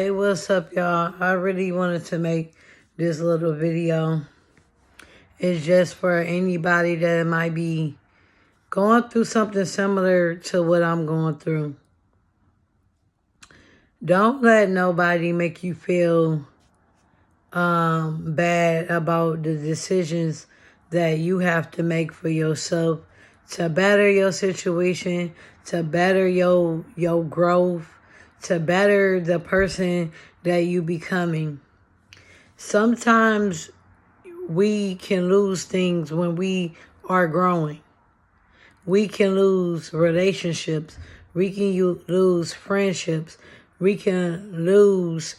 Hey, what's up, y'all? I really wanted to make this little video. It's just for anybody that might be going through something similar to what I'm going through. Don't let nobody make you feel bad about the decisions that you have to make for yourself to better your situation, to better your growth, to better the person that you becoming. Sometimes we can lose things when we are growing. We can lose relationships. We can lose friendships. We can lose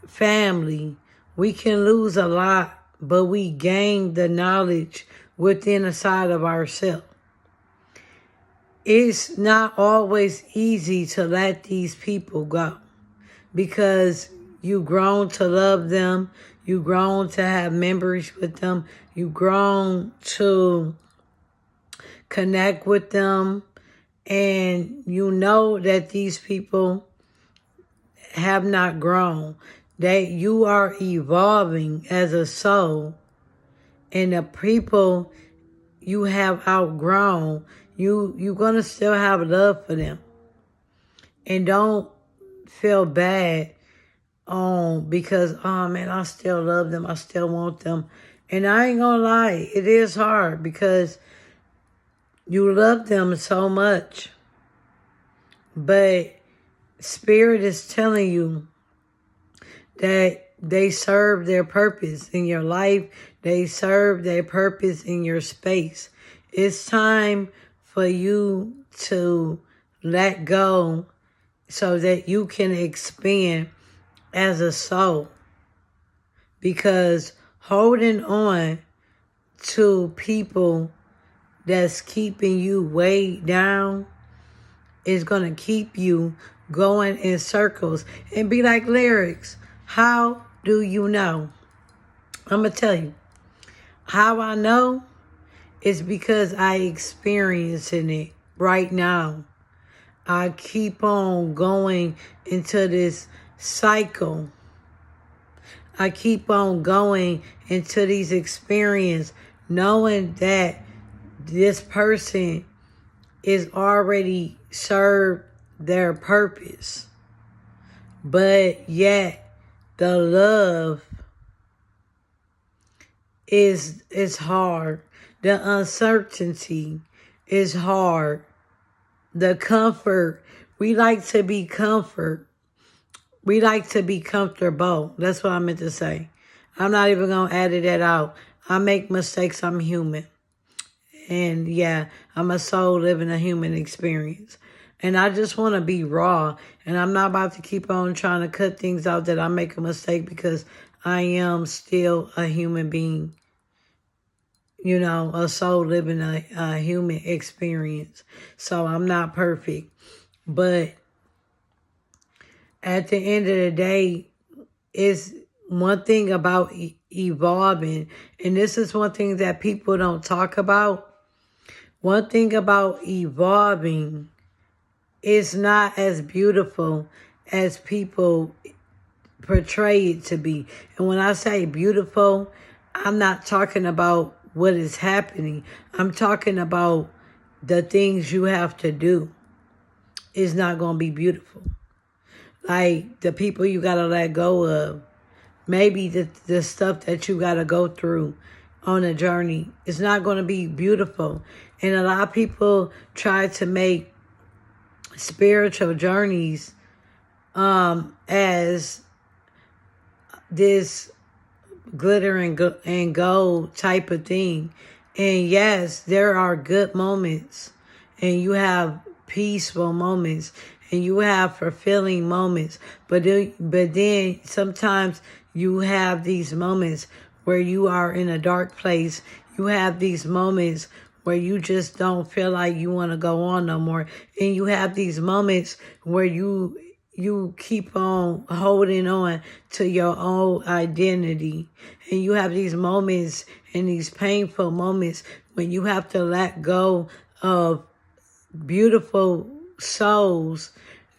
family. We can lose a lot, but we gain the knowledge within a side of ourselves. It's not always easy to let these people go because you grown to love them. You grown to have memories with them. You grown to connect with them. And you know that these people have not grown. That you are evolving as a soul. And the people you have outgrown, you're going to still have love for them. And don't feel bad because, oh man, I still love them. I still want them. And I ain't going to lie, it is hard because you love them so much. But Spirit is telling you that they serve their purpose in your life. They serve their purpose in your space. It's time for you to let go so that you can expand as a soul. Because holding on to people that's keeping you way down is going to keep you going in circles. And be like lyrics. How do you know? I'm going to tell you. How I know is because I experiencing it right now. I keep on going into this cycle. I keep on going into these experiences knowing that this person is already served their purpose. But yet the love is hard. The uncertainty is hard. The comfort, we like to be comfort. We like to be comfortable. That's what I meant to say. I'm not even going to edit that out. I make mistakes. I'm human. And yeah, I'm a soul living a human experience. And I just want to be raw. And I'm not about to keep on trying to cut things out that I make a mistake because I am still a human being. You know, a soul living a human experience. So I'm not perfect. But at the end of the day, it's one thing about evolving. And this is one thing that people don't talk about. One thing about evolving is not as beautiful as people portray it to be. And when I say beautiful, I'm not talking about what is happening. I'm talking about the things you have to do. It's not going to be beautiful. Like the people you got to let go of. Maybe the stuff that you got to go through on a journey. It's not going to be beautiful. And a lot of people try to make spiritual journeys as this glitter and gold type of thing. And yes, there are good moments. And you have peaceful moments. And you have fulfilling moments. But then sometimes you have these moments where you are in a dark place. You have these moments where you just don't feel like you want to go on no more. And you have these moments where you keep on holding on to your own identity. And you have these moments and these painful moments when you have to let go of beautiful souls,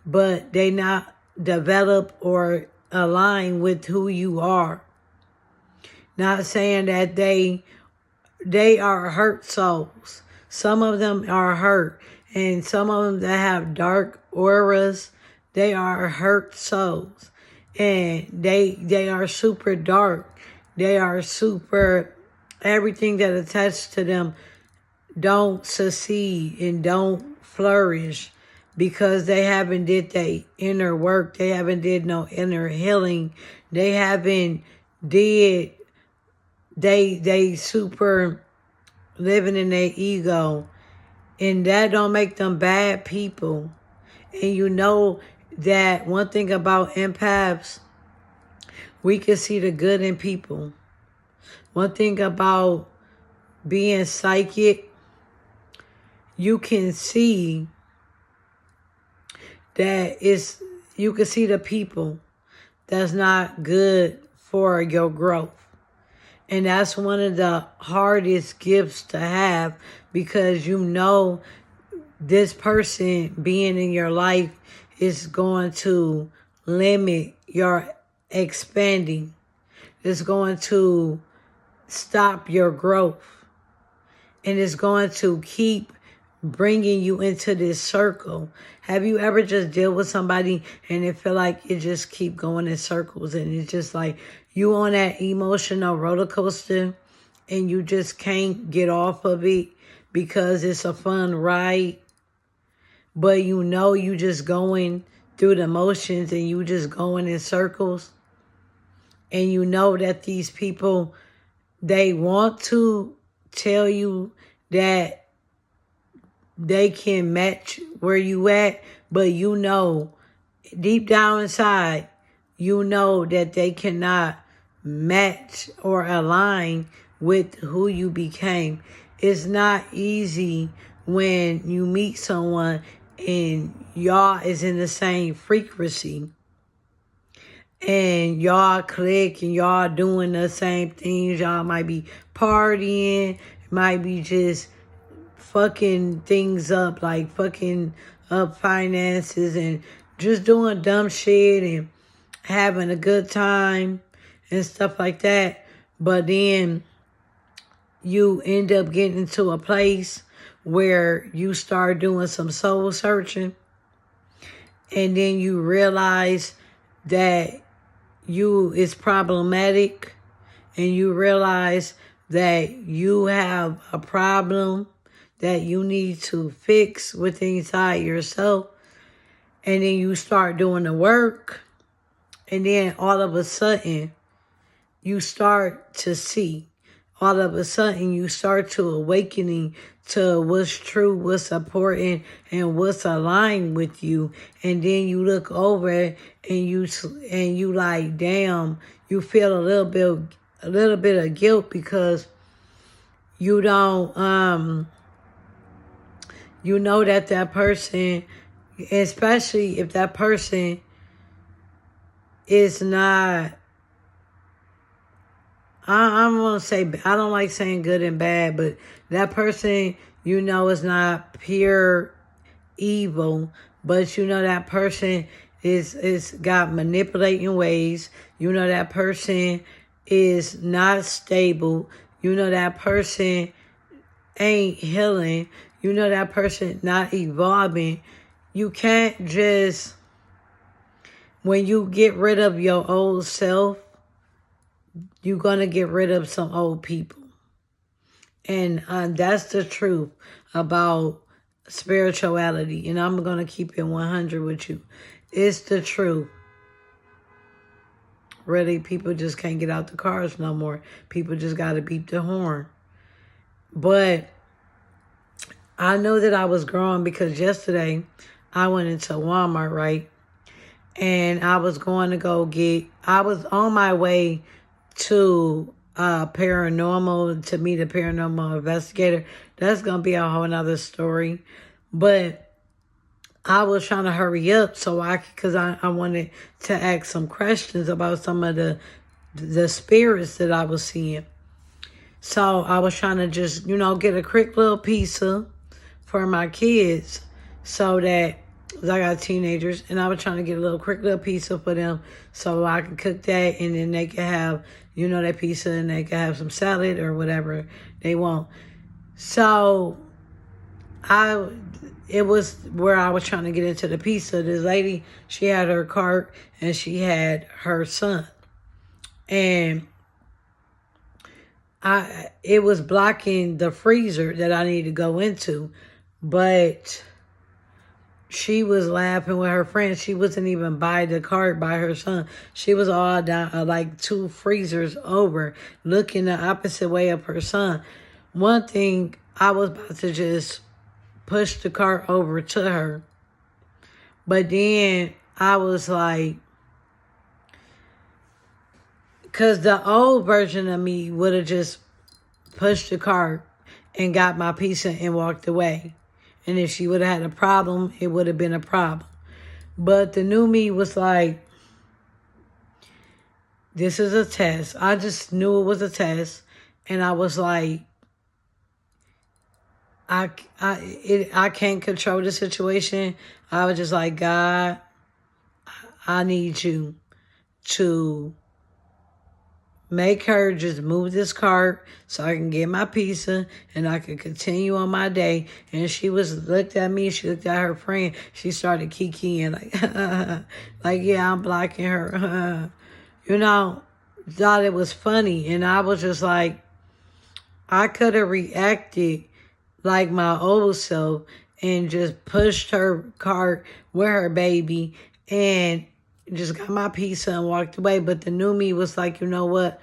but they not develop or align with who you are. Not saying that they are hurt souls. Some of them are hurt. And some of them that have dark auras, they are hurt souls. And they are super dark. They are super, everything that attached to them don't succeed and don't flourish because they haven't did their inner work. They haven't did no inner healing. They haven't did, they super living in their ego. And that don't make them bad people. And you know that one thing about empaths, we can see the good in people. One thing about being psychic, you can see that you can see the people that's not good for your growth. And that's one of the hardest gifts to have because you know this person being in your life is going to limit your expanding. It's going to stop your growth. And it's going to keep bringing you into this circle. Have you ever just dealt with somebody and it feel like it just keep going in circles and it's just like you on that emotional roller coaster and you just can't get off of it because it's a fun ride, but you know you just going through the motions and you just going in circles, and you know that these people, they want to tell you that they can match where you at, but you know, deep down inside, you know that they cannot match or align with who you became. It's not easy when you meet someone and y'all is in the same frequency and y'all click and y'all doing the same things. Y'all might be partying, might be just fucking things up, like fucking up finances and just doing dumb shit and having a good time and stuff like that. But then you end up getting to a place where you start doing some soul searching, and then you realize that you is problematic, and you realize that you have a problem that you need to fix within inside yourself. And then you start doing the work. And then all of a sudden, you start to see. All of a sudden, you start to awakening to what's true, what's important, and what's aligned with you. And then you look over and you like, damn, you feel a little bit of guilt because you don't you know that person, especially if that person is not, I'm going to say, I don't like saying good and bad, but that person, you know, is not pure evil, but you know that person is got manipulating ways. You know that person is not stable. You know that person ain't healing. You know that person not evolving. You can't just, when you get rid of your old self, you're going to get rid of some old people. And that's the truth about spirituality. And I'm going to keep it 100 with you. It's the truth. Really, people just can't get out the cars no more. People just got to beep the horn. But I know that I was growing because yesterday I went into Walmart, right? And I was going to go I was on my way to paranormal, to meet a paranormal investigator. That's going to be a whole nother story. But I was trying to hurry up because I wanted to ask some questions about some of the spirits that I was seeing. So I was trying to just, get a quick little pizza for my kids so that 'cause I got teenagers, and I was trying to get a quick little pizza for them so I can cook that, and then they can have, that pizza, and they can have some salad or whatever they want. So it was where I was trying to get into the pizza. This lady, she had her cart and she had her son, and it was blocking the freezer that I need to go into, but she was laughing with her friends. She wasn't even by the cart by her son. She was all down, like 2 freezers over, looking the opposite way of her son. One thing, I was about to just push the cart over to her, but then I was like, because the old version of me would have just pushed the cart and got my pizza and walked away. And if she would have had a problem, it would have been a problem. But the new me was like, this is a test. I just knew it was a test. And I was like, I can't control the situation. I was just like, God, I need you to make her just move this cart so I can get my pizza and I can continue on my day. And she looked at me, she looked at her friend, she started kikiing like, like, yeah, I'm blocking her. Thought it was funny. And I was just like, I could have reacted like my old self and just pushed her cart with her baby and just got my pizza and walked away. But the new me was like, you know what?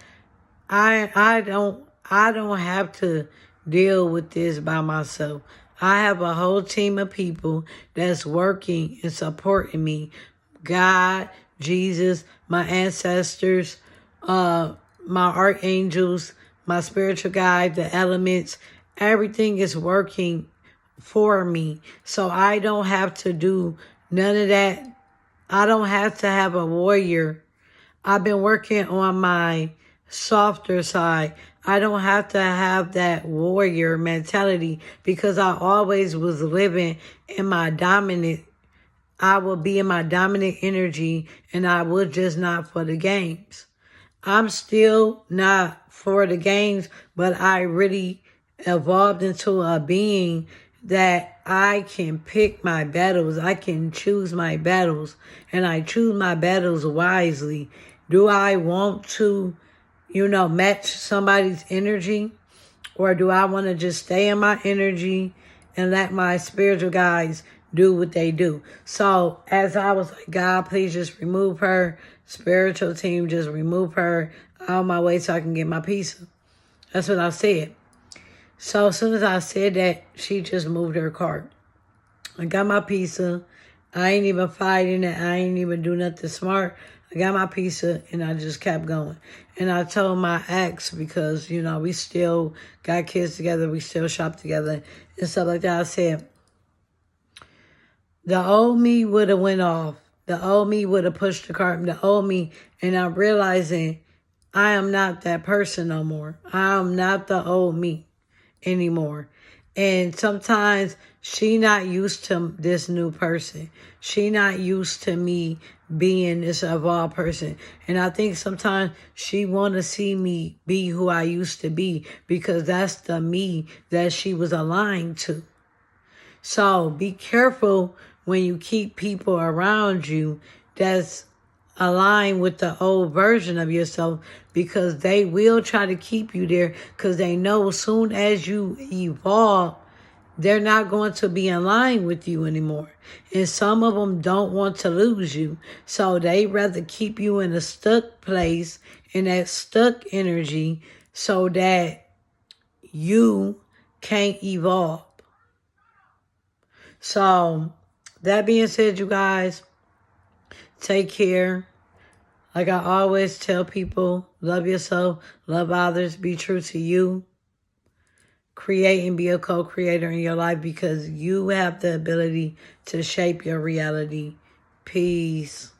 I don't have to deal with this by myself. I have a whole team of people that's working and supporting me. God, Jesus, my ancestors, my archangels, my spiritual guide, the elements, everything is working for me. So I don't have to do none of that. I don't have to have a warrior. I've been working on my softer side. I don't have to have that warrior mentality because I always was living in my dominant. I will be in my dominant energy and I will just not for the games. I'm still not for the games, but I really evolved into a being that I can pick my battles. I can choose my battles, and I choose my battles wisely. Do I want to, match somebody's energy, or do I want to just stay in my energy and let my spiritual guides do what they do? So as I was like, God, please just remove her. Spiritual team, just remove her out of my way so I can get my pizza. That's what I said. So as soon as I said that, she just moved her cart. I got my pizza. I ain't even fighting it. I ain't even do nothing smart. I got my pizza and I just kept going. And I told my ex, because, we still got kids together. We still shop together and stuff like that. I said, the old me would have went off. The old me would have pushed the cart. The old me. And I'm realizing I am not that person no more. I am not the old me anymore. And sometimes she not used to this new person. She not used to me being this evolved person. And I think sometimes she want to see me be who I used to be because that's the me that she was aligned to. So be careful when you keep people around you that's aligned with the old version of yourself, because they will try to keep you there because they know as soon as you evolve, they're not going to be in line with you anymore. And some of them don't want to lose you. So they rather keep you in a stuck place, in that stuck energy, so that you can't evolve. So that being said, you guys, take care. Like I always tell people, love yourself, love others, be true to you. Create and be a co-creator in your life because you have the ability to shape your reality. Peace.